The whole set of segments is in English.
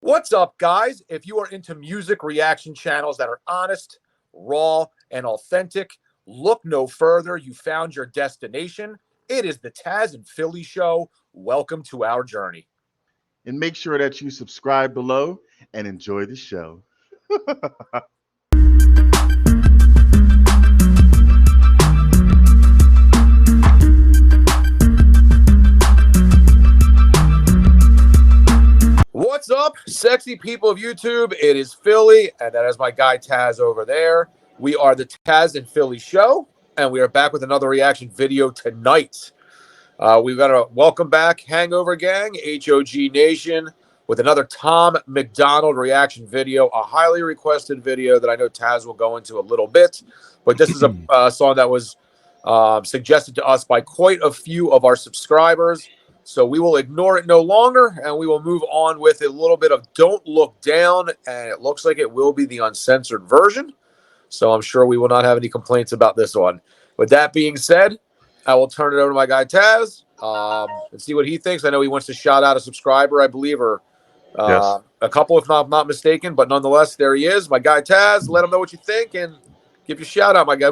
What's up, guys? If you are into music reaction channels that are honest, raw, and authentic, look no further. You found your destination. It is the Tazzz and Philly Show. Welcome to our journey. And make sure that you subscribe below and enjoy the show. What's up, sexy people of YouTube? It is Philly, and that is my guy Tazzz over there. We are the Tazzz and Philly Show, and we are back with another reaction video tonight. We've got a welcome back Hangover Gang, HOG Nation, with another Tom MacDonald reaction video, a highly requested video that I know Tazzz will go into a little bit. But this is a song that was suggested to us by quite a few of our subscribers. So we will ignore it no longer, and we will move on with a little bit of Don't Look Down, and it looks like it will be the uncensored version. So I'm sure we will not have any complaints about this one. With that being said, I will turn it over to my guy Tazzz and see what he thinks. I know he wants to shout out a subscriber, I believe, or Yes. a couple, if I'm not mistaken. But nonetheless, there he is, my guy Tazzz. Let him know what you think and give your shout out, my guy.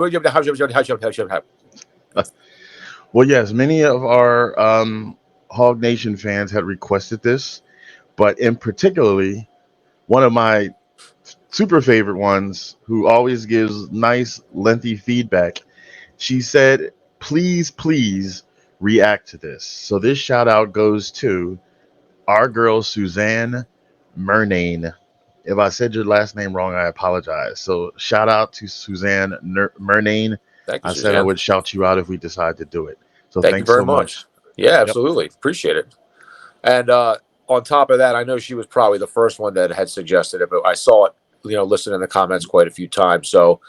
Well, yes, many of our Hog Nation fans had requested this, but in particularly one of my super favorite ones who always gives nice, lengthy feedback. She said, please react to this. So this shout out goes to our girl, Suzanne Murnane. If I said your last name wrong, I apologize. So shout out to Suzanne Murnane. I said I would shout you out if we decide to do it. So Thank you thanks very so much. Yeah, absolutely. Yep. Appreciate it. And on top of that, I know she was probably the first one that had suggested it, but I saw it, listed in the comments quite a few times. So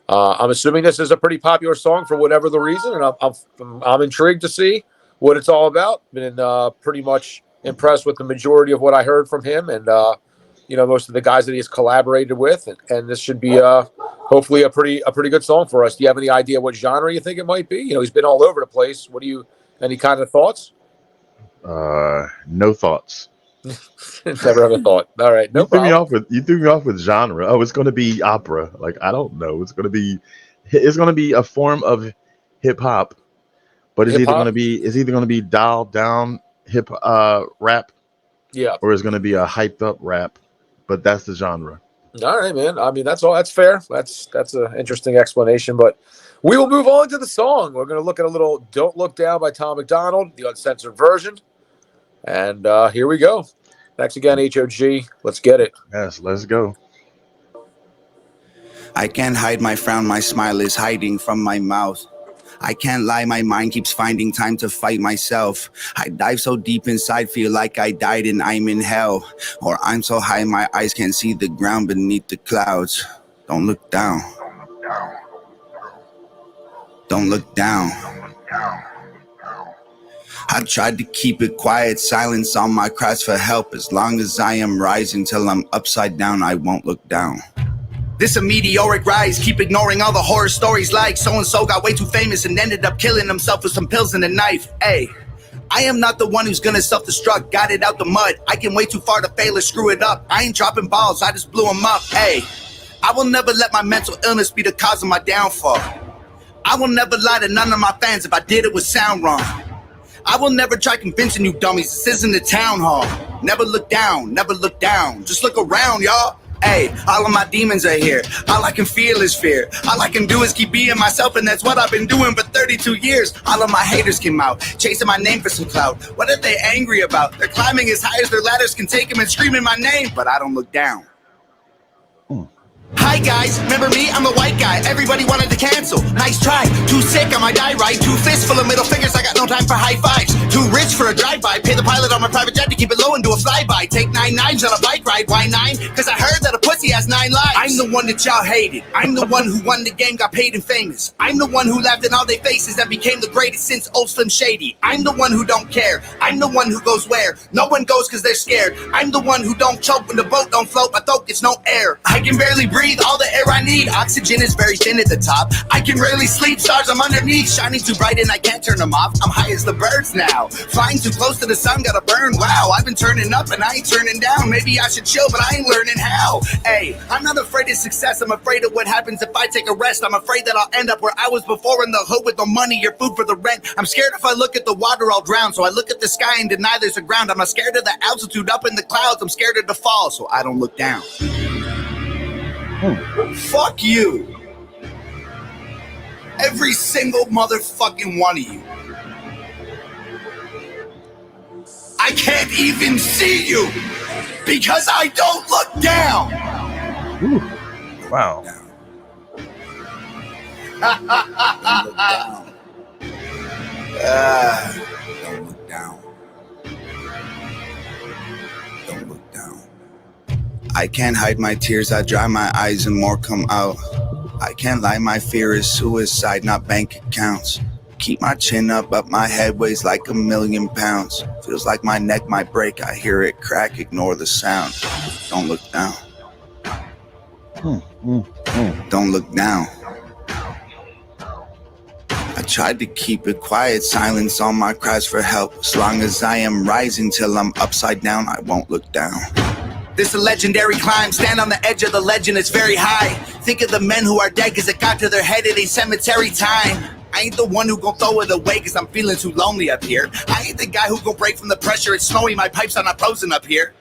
I'm assuming this is a pretty popular song for whatever the reason, and I'm intrigued to see what it's all about. Been pretty much impressed with the majority of what I heard from him, and most of the guys that he has collaborated with, and this should be hopefully a pretty good song for us. Do you have any idea what genre you think it might be? He's been all over the place. Any kind of thoughts? No thoughts. Never have a thought. All right, no problem. You threw me off with genre. Oh, it's going to be opera. Like, I don't know. It's going to be a form of hip hop, but it's either going to be dialed down hip rap, yeah, or it's going to be a hyped up rap. But that's the genre. All right, man. I mean, that's all. That's fair. That's an interesting explanation, but we will move on to the song. We're going to look at a little Don't Look Down by Tom MacDonald, the uncensored version. And here we go. Thanks again, HOG. Let's get it. Yes, let's go. I can't hide my frown. My smile is hiding from my mouth. I can't lie, my mind keeps finding time to fight myself. I dive so deep inside, feel like I died and I'm in hell. Or I'm so high, my eyes can't see the ground beneath the clouds. Don't look down. Don't look down. I've tried to keep it quiet, silence on my cries for help. As long as I am rising till I'm upside down, I won't look down. This a meteoric rise, keep ignoring all the horror stories like so-and-so got way too famous and ended up killing himself with some pills and a knife. Hey, I am not the one who's gonna self-destruct, got it out the mud. I can way too far to fail or screw it up. I ain't dropping balls, I just blew them up. Hey, I will never let my mental illness be the cause of my downfall. I will never lie to none of my fans. If I did, it would sound wrong. I will never try convincing you dummies this isn't a town hall. Never look down, just look around, y'all. Hey, all of my demons are here. All I can feel is fear. All I can do is keep being myself, and that's what I've been doing for 32 years. All of my haters came out, chasing my name for some clout. What are they angry about? They're climbing as high as their ladders can take them and screaming my name, but I don't look down. Hi guys, remember me? I'm the white guy. Everybody wanted to cancel. Nice try. Too sick, I might die right. 2 fists full of middle fingers, I got no time for high fives. Too rich for a drive-by. Pay the pilot on my private jet to keep it low and do a flyby. Take 9 knives on a bike ride. Why 9? Cause I heard that a pussy has 9 lives. I'm the one that y'all hated. I'm the one who won the game, got paid and famous. I'm the one who laughed in all their faces and became the greatest since Old Slim Shady. I'm the one who don't care. I'm the one who goes where no one goes cause they're scared. I'm the one who don't choke when the boat don't float. My throat gets no air. I can barely breathe. breathe all the air I need. Oxygen is very thin at the top. I can rarely sleep, stars I'm underneath, shining too bright and I can't turn them off. I'm high as the birds now, flying too close to the sun, gotta burn. Wow, I've been turning up and I ain't turning down. Maybe I should chill, but I ain't learning how. Hey, I'm not afraid of success, I'm afraid of what happens if I take a rest. I'm afraid that I'll end up where I was before, in the hood with no money or food for the rent. I'm scared if I look at the water I'll drown, so I look at the sky and deny there's a ground. I'm not scared of the altitude up in the clouds, I'm scared of the fall, so I don't look down. Fuck you. Every single motherfucking one of you. I can't even see you because I don't look down. Ooh. Wow. Don't look down. Don't look down. Don't look down. I can't hide my tears, I dry my eyes and more come out. I can't lie, my fear is suicide, not bank accounts. Keep my chin up, but my head weighs like 1,000,000 pounds. Feels like my neck might break, I hear it crack, ignore the sound. Don't look down. Don't look down. I tried to keep it quiet, silence all my cries for help. As long as I am rising till I'm upside down, I won't look down. This a legendary climb, stand on the edge of the legend, it's very high. Think of the men who are dead cause it got to their head at a cemetery time. I ain't the one who gon' throw it away cause I'm feeling too lonely up here. I ain't the guy who gon' break from the pressure, it's snowy, my pipes are not frozen up here.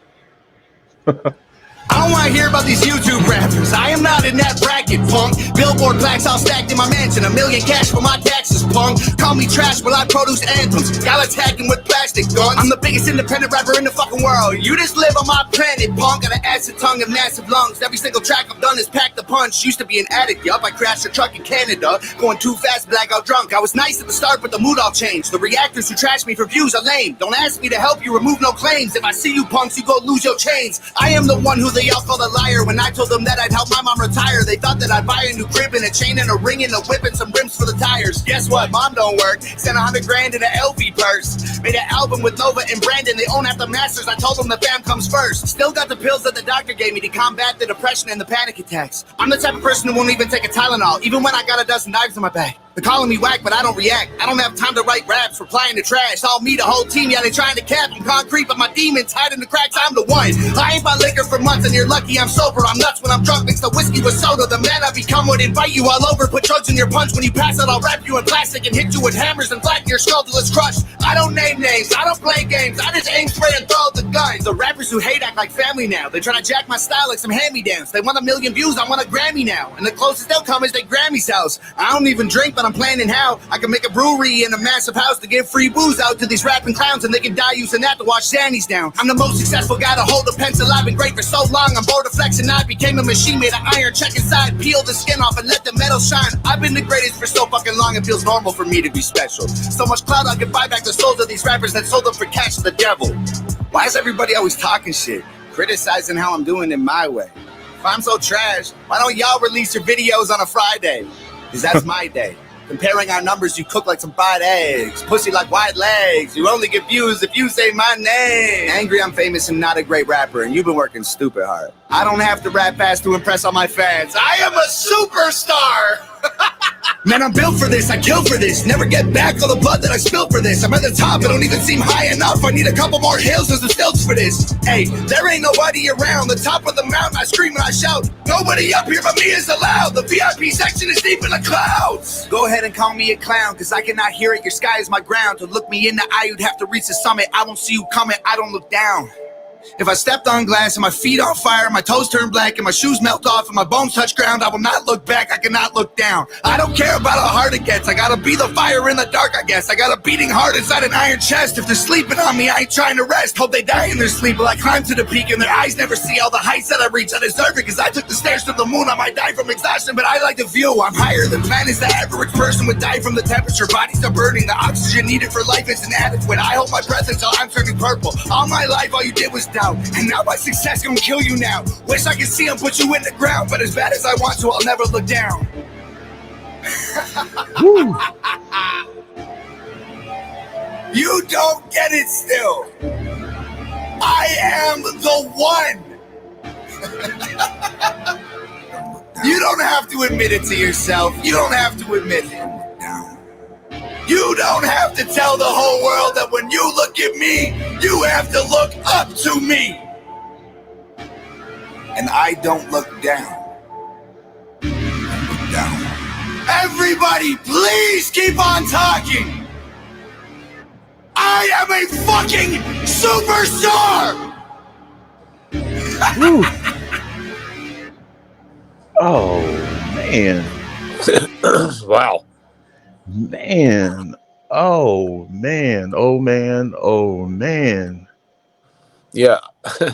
I don't wanna hear about these YouTube rappers, I am not in that bracket, punk. Billboard plaques all stacked in my mansion, 1,000,000 cash for my taxes, punk. Call me trash while I produce anthems, y'all attacking with plastic guns. I'm the biggest independent rapper in the fucking world, you just live on my planet, punk. Got an acid tongue and massive lungs, every single track I've done is packed a punch. Used to be an addict, yup, I crashed a truck in Canada, going too fast, blackout drunk. I was nice at the start, but the mood all changed. The reactors who trash me for views are lame. Don't ask me to help you, remove no claims. If I see you punks, you go lose your chains. I am the one who they all call a liar. When I told them that I'd help my mom retire, they thought that I'd buy a new crib and a chain and a ring and a whip and some rims for the tires. Guess what? Mom don't work. Sent 100 grand in an LV purse. Made an album with Nova and Brandon. They own half the masters. I told them the fam comes first. Still got the pills that the doctor gave me to combat the depression and the panic attacks. I'm the type of person who won't even take a Tylenol, even when I got a dozen knives in my bag. They're calling me whack, but I don't react. I don't have time to write raps, replying to trash. All me, the whole team, yeah, they trying to cap. I'm concrete, but my demons hide in the cracks. I'm the one. I ain't bought liquor for months, and you're lucky I'm sober. I'm nuts when I'm drunk, mix the whiskey with soda. The man I become would invite you all over. Put drugs in your punch. When you pass out, I'll wrap you in plastic and hit you with hammers and flatten your skull till it's crushed. I don't name names, I don't play games. I just aim, spray, and throw the guns. The rappers who hate act like family now. They try to jack my style like some hand-me-downs. They want 1,000,000 views, I want a Grammy now. And the closest they'll come is they Grammy's house. I don't even drink, but I'm planning how I can make a brewery in a massive house to give free booze out to these rapping clowns, and they can die using that to wash Zannies down. I'm the most successful guy to hold a pencil. I've been great for so long, I'm bored of flexing. I became a machine made of iron. Check inside, peel the skin off and let the metal shine. I've been the greatest for so fucking long, it feels normal for me to be special. So much clout I can buy back the souls of these rappers that sold them for cash to the devil. Why is everybody always talking shit, criticizing how I'm doing it my way? If I'm so trash, why don't y'all release your videos on a Friday? Cause that's my day. Comparing our numbers, you cook like some fried eggs. Pussy like white legs. You only get views if you say my name. Angry I'm famous and not a great rapper, and you've been working stupid hard. I don't have to rap fast to impress all my fans. I am a superstar! Man, I'm built for this, I kill for this. Never get back all the blood that I spilled for this. I'm at the top, it don't even seem high enough. I need a couple more hills and some stilts for this. Hey, there ain't nobody around. The top of the mountain, I scream and I shout. Nobody up here but me is allowed. The VIP section is deep in the clouds. Go ahead and call me a clown, cause I cannot hear it. Your sky is my ground. To look me in the eye, you'd have to reach the summit. I won't see you coming, I don't look down. If I stepped on glass and my feet on fire, my toes turn black and my shoes melt off and my bones touch ground, I will not look back, I cannot look down. I don't care about how hard it gets, I gotta be the fire in the dark, I guess. I got a beating heart inside an iron chest. If they're sleeping on me, I ain't trying to rest. Hope they die in their sleep while I climb to the peak and their eyes never see all the heights that I reach. I deserve it cause I took the stairs to the moon. I might die from exhaustion, but I like the view. I'm higher than planets, the average person would die from the temperature. Bodies are burning, the oxygen needed for life is inadequate. I hold my breath until I'm turning purple. All my life, all you did was doubt, and now my success gonna kill you now. Wish I could see him put you in the ground, but as bad as I want to, I'll never look down. You don't get it still. I am the one. You don't have to admit it to yourself. You don't have to admit it. You don't have to tell the whole world that when you look at me, you have to look up to me. And I don't look down. I look down. Everybody, please keep on talking. I am a fucking superstar. Oh man. Wow. Man. Oh man. Oh man. Oh man. Yeah.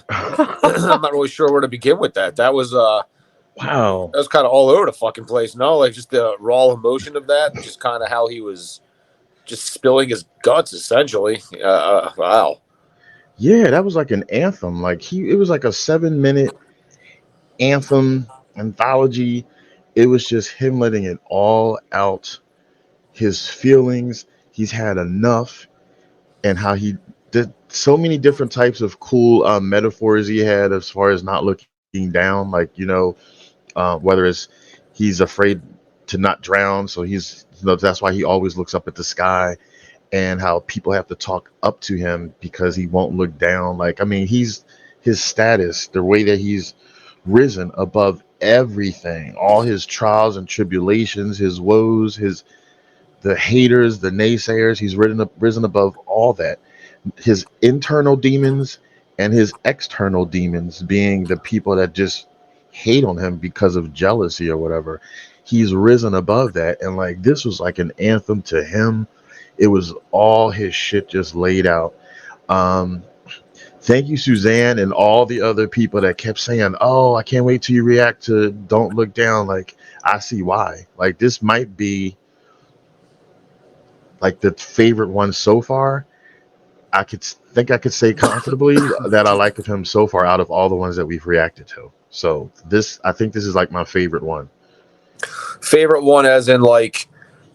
I'm not really sure where to begin with that. That was wow. That was kind of all over the fucking place. No, like just the raw emotion of that, and just kind of how he was just spilling his guts, essentially. Wow. Yeah, that was like an anthem. Like it was like a 7-minute anthem anthology. It was just him letting it all out. His feelings. He's had enough, and how he did so many different types of cool metaphors he had as far as not looking down. Like whether it's he's afraid to not drown, so that's why he always looks up at the sky, and how people have to talk up to him because he won't look down. Like, I mean, his status, the way that he's risen above everything, all his trials and tribulations, his woes, the haters, the naysayers, he's risen above all that. His internal demons and his external demons being the people that just hate on him because of jealousy or whatever. He's risen above that, and like this was like an anthem to him. It was all his shit just laid out. Thank you, Suzanne, and all the other people that kept saying, "Oh, I can't wait till you react to Don't Look Down." Like, I see why. Like, this might be like the favorite one so far. I could say comfortably that I like of him so far out of all the ones that we've reacted to. So I think this is like my favorite one. Favorite one, as in like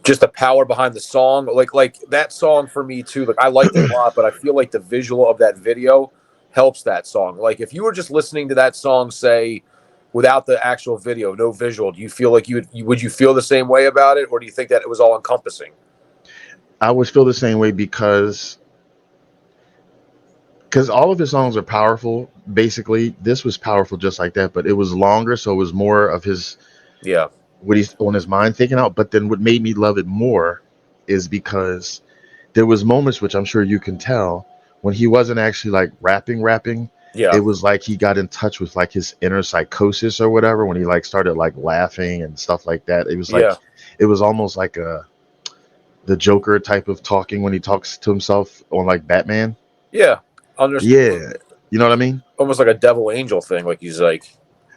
just the power behind the song, like that song for me too. Like I liked it a lot, but I feel like the visual of that video helps that song. Like if you were just listening to that song, say without the actual video, no visual, do you feel like would you feel the same way about it, or do you think that it was all encompassing? I would feel the same way because all of his songs are powerful. Basically, this was powerful just like that, but it was longer, so it was more of his what he's on his mind thinking out. But then what made me love it more is because there was moments, which I'm sure you can tell, when he wasn't actually like rapping. Yeah. It was like he got in touch with like his inner psychosis or whatever, when he like started like laughing and stuff like that. It was like it was almost like the Joker type of talking when he talks to himself on like Batman. Yeah. Yeah. You know what I mean? Almost like a devil angel thing. Like he's like,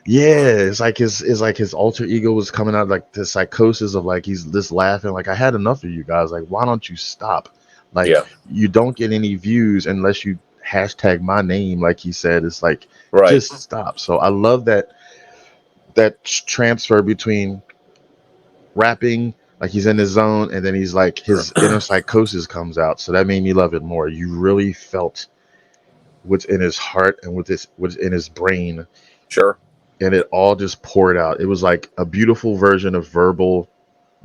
yeah, it's like his alter ego was coming out, like the psychosis of like he's just laughing like, I had enough of you guys, like why don't you stop? Like you don't get any views unless you hashtag my name, like he said. It's like just stop. So I love that transfer between rapping, like he's in his zone, and then he's like his inner psychosis comes out. So that made me love it more. You really felt what's in his heart and what's in his brain. Sure. And it all just poured out. It was like a beautiful version of verbal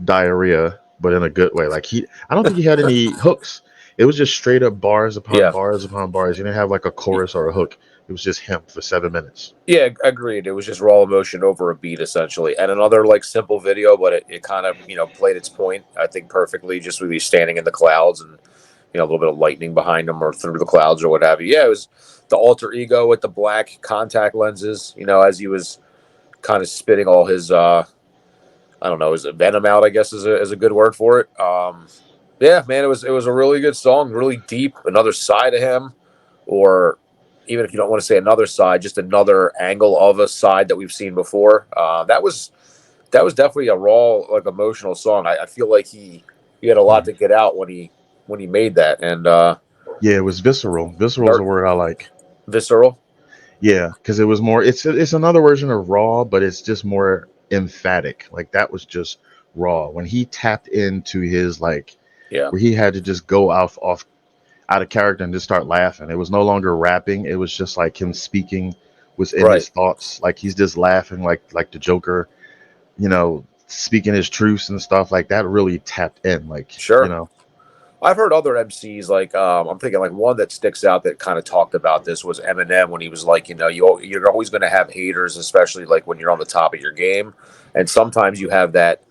diarrhea, but in a good way. Like I don't think he had any hooks. It was just straight up bars upon bars upon bars. He didn't have like a chorus or a hook. It was just him for 7 minutes. Yeah, agreed. It was just raw emotion over a beat, essentially. And another like simple video, but it kind of, played its point, I think, perfectly, just with he's standing in the clouds and, a little bit of lightning behind him or through the clouds or what have you. Yeah, it was the alter ego with the black contact lenses, as he was kind of spitting all his, I don't know, his venom out, I guess is a good word for it. Yeah, man, it was a really good song, really deep, another side of him, or even if you don't want to say another side, just another angle of a side that we've seen before. That was definitely a raw, like emotional song. I feel like he had a lot to get out when he made that, and yeah, it was visceral. Visceral is a word I like. Visceral. Yeah, because it was more. It's another version of raw, but it's just more emphatic. Like that was just raw when he tapped into his where he had to just go out of character and just start laughing. It was no longer rapping. It was just like him speaking was in his thoughts. Like he's just laughing like the Joker, you know, speaking his truths and stuff like that. Really tapped in, like, Sure. you know. I've heard other MCs, like I'm thinking like one that sticks out that kind of talked about this was Eminem, when he was like, you know, you're always going to have haters, especially like when you're on the top of your game, and sometimes you have that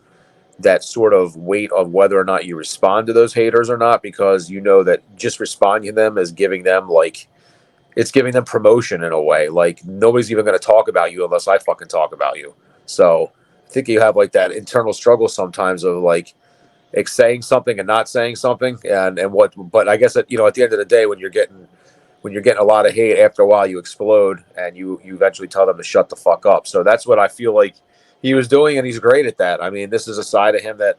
sort of weight of whether or not you respond to those haters or not, because you know that just responding to them is giving them like, it's giving them promotion in a way. Like nobody's even going to talk about you unless I fucking talk about you. So I think you have like that internal struggle sometimes of like saying something and not saying something, and what. But I guess that, you know, at the end of the day, when you're getting a lot of hate, after a while you explode and you eventually tell them to shut the fuck up. So that's what I feel like he was doing, and he's great at that. I mean, this is a side of him that,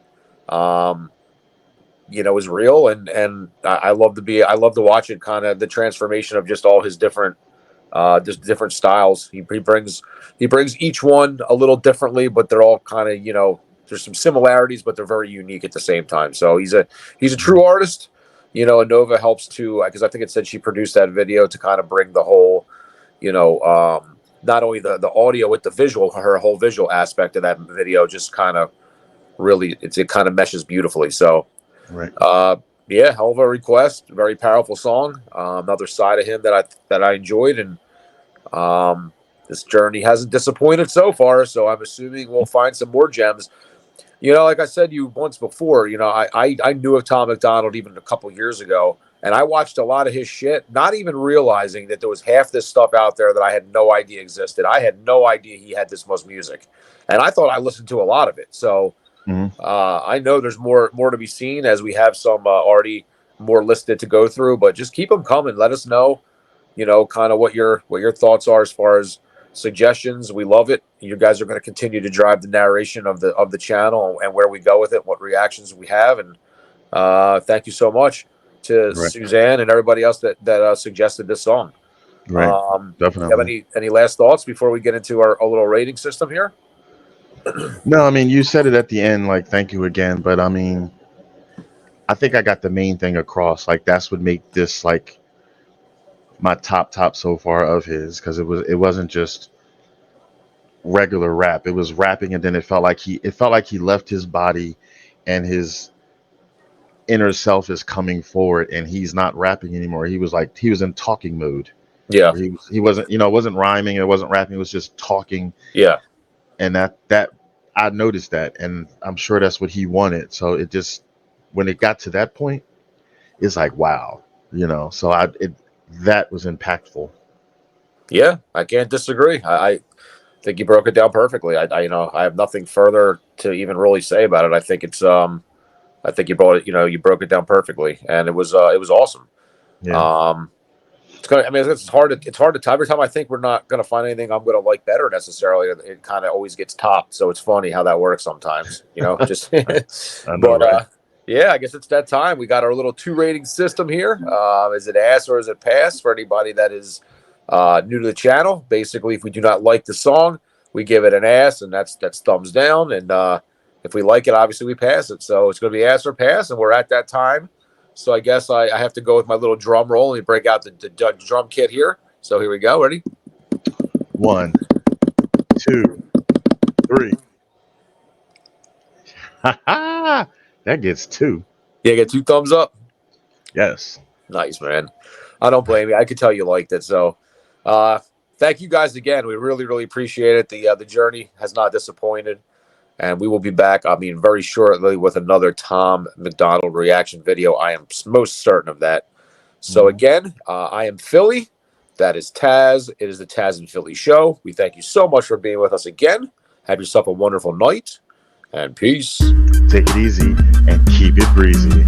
you know, is real, and I love to watch it, kind of the transformation of just all his different styles. He brings each one a little differently, but they're all kind of, you know, there's some similarities, but they're very unique at the same time. So he's a true artist. You know, Nova helps to, because I think it said she produced that video to kind of bring the whole, you know, not only the audio with the visual, her whole visual aspect of that video just kind of really, it kind of meshes beautifully. So, Right. Yeah, hell of a request, very powerful song. Another side of him that I enjoyed, and this journey hasn't disappointed so far. So I'm assuming we'll find some more gems. You know, like I said to you once before, you know, I knew of Tom MacDonald even a couple years ago, and I watched a lot of his shit, not even realizing that there was half this stuff out there that I had no idea existed. I had no idea he had this much music, and I thought I listened to a lot of it. So I know there's more to be seen, as we have some already more listed to go through. But just keep them coming. Let us know, you know, kind of what your thoughts are as far as suggestions. We love it. You guys are going to continue to drive the narration of the channel and where we go with it, what reactions we have, and thank you so much to Suzanne and everybody else that suggested this song. Definitely. You have any last thoughts before we get into our little rating system here? No, I mean, you said it at the end, like, thank you again, but I mean, I think I got the main thing across. Like, that's what made this like my top so far of his, because it wasn't just regular rap. It was rapping, and then it felt like he left his body, and his inner self is coming forward, and he's not rapping anymore. He was in talking mode. Yeah. He wasn't, you know, it wasn't rhyming, it wasn't rapping, it was just talking. Yeah. And that I noticed that, and I'm sure that's what he wanted. So it just, when it got to that point, it's like, wow, you know. So that was impactful. Yeah, I can't disagree. I think you broke it down perfectly. I you know, I have nothing further to even really say about it. I think it's I think you broke it down perfectly, and it was awesome. Yeah. It's hard to every time I think we're not gonna find anything I'm gonna like better necessarily, it kind of always gets topped. So it's funny how that works sometimes, you know. Just I know, but right? yeah, I guess it's that time. We got our little 2 rating system here. Is it ass or is it pass for anybody that is new to the channel? Basically, if we do not like the song, we give it an ass, and that's thumbs down. And if we like it, obviously we pass it. So it's going to be ass or pass, and we're at that time. So I guess I have to go with my little drum roll and break out the drum kit here. So here we go. Ready? 1, 2, 3. That gets 2. Yeah, get 2 thumbs up. Yes. Nice, man. I don't blame you. I could tell you liked it. So thank you guys again. We really, really appreciate it. The journey has not disappointed. And we will be back, I mean, very shortly with another Tom MacDonald reaction video. I am most certain of that. So again, I am Philly. That is Tazzz. It is the Tazzz and Philly show. We thank you so much for being with us again. Have yourself a wonderful night, and peace. Take it easy and keep it breezy.